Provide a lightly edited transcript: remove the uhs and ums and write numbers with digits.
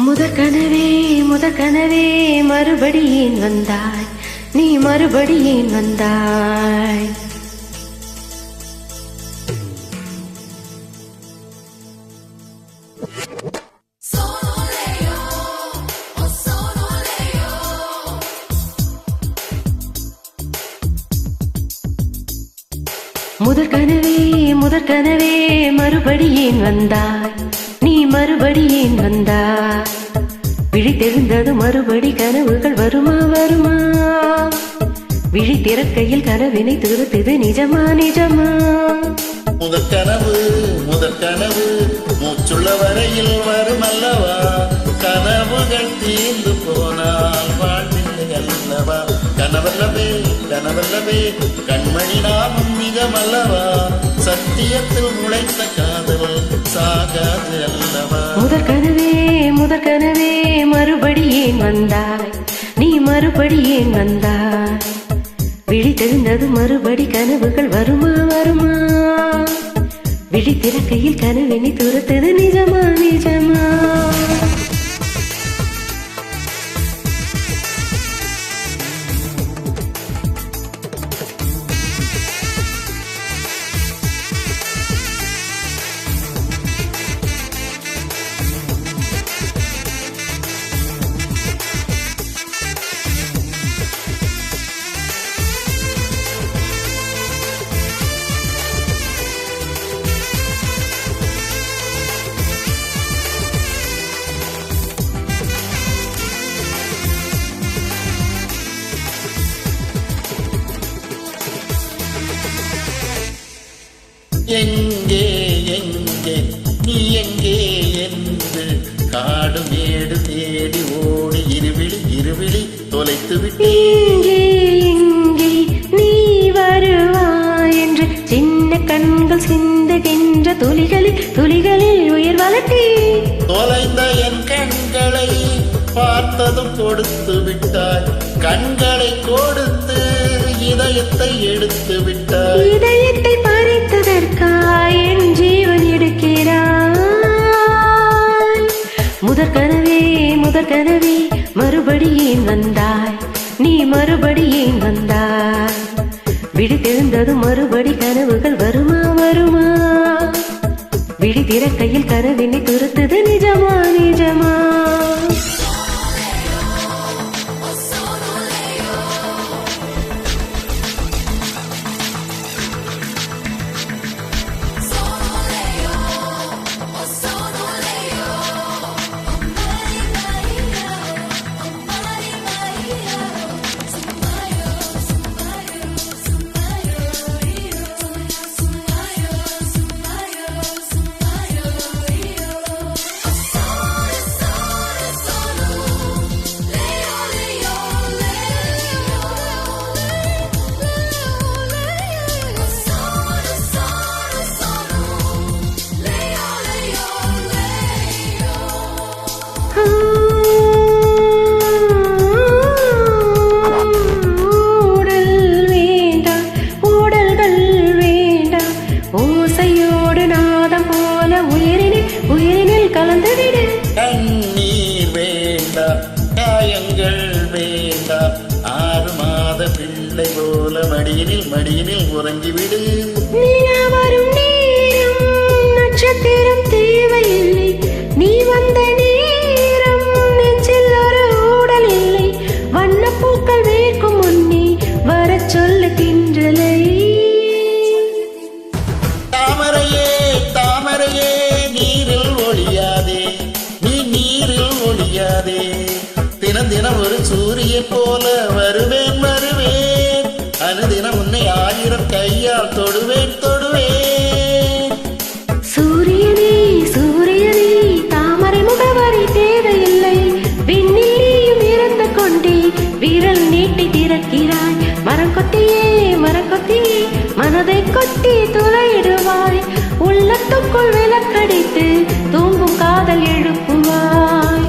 முதற்கனவே மறுபடியும் வந்தாய், நீ மறுபடியும் வந்தாய். முதற்கனவே மறுபடியும் வந்தாய், நீ மறுபடியும் வந்தாய். விழித்தெழுந்தது மறுபடி கனவுகள் வருமா வருமா, விழி திறக்கையில் கனவினை திருத்தது நிஜமா நிஜமா. முதற்கனவு மூச்சுள்ள வரையில் வரும் அல்லவா, கனவுகள் தீர்ந்து போனால் வாழ்வில்லை அல்லவா. கனவல்லவே கண்மணி நாமும் நிஜமல்லவா, சத்தியத்தில் முளைத்த காதல் சாகாது அல்லவா. முதற்கனவே மறுபடியும் வந்தாய், நீ மறுபடியும் வந்தாய். விழி தெரிந்தது மறுபடி கனவுகள் வருமா வருமா, விழி திறக்கையில் கனவினை துரத்தது நிஜமா நிஜமா. எங்கே நீ எங்கே என்று காடு மேடு தேடி ஓடி இருவிழி தொலைத்து விட்டேன். நீ வருவாய் என்று சின்ன கண்கள் சிந்துகின்ற துளிகளில் உயிர் வளர்த்தி தொலைந்த என் கண்களை பார்த்ததும் கொடுத்து விட்டாய், கண்களை கொடுத்து இதயத்தை எடுத்து விட்டாய். இதயத்தை பறித்ததற்காய் என் ஜீவன் எடுக்கிறாய். முதற்கனவே மறுபடியும் வந்தாய், நீ மறுபடியும் வந்தாய். விழி தெரிந்தது மறுபடி கனவுகள் வருமா வருமா, விழி திறக்கையில் கனவினை துரத்துது நிஜமா நிஜமா. கண்ணீர் வேண்டாம், காயங்கள் வேண்டாம், 6 மாத பிள்ளை போல மடியினில் உறங்கிவிடு. வரும் நேரம் நட்சத்திரம் தேவையில்லை, நீ வந்த நேரம் நெஞ்சில் ஒரு ஊடல் இல்லை. வண்ணப்பூக்கள் வேர்க்கும் முன்னே வர சொல்லு தின்றலை. தாமரையே நீரில் ஒளியாதே, தினம் ஒரு சூரிய போல வருவேன் அனுதினம் உன்னை 1000 கையால் தொடுவேன். சூரியனே தாமரை முகவரி தேவையில்லை, விண்ணில் நீயும் இறந்து கொண்டே விரல் நீட்டி திறக்கிறாய். மரம் கொத்தியே மனதை கொத்தி துளையிடுவாய். உள்ளத்துக்குள் விளக்கடித்து தூங்கும் காதல் எழுப்புவாய்.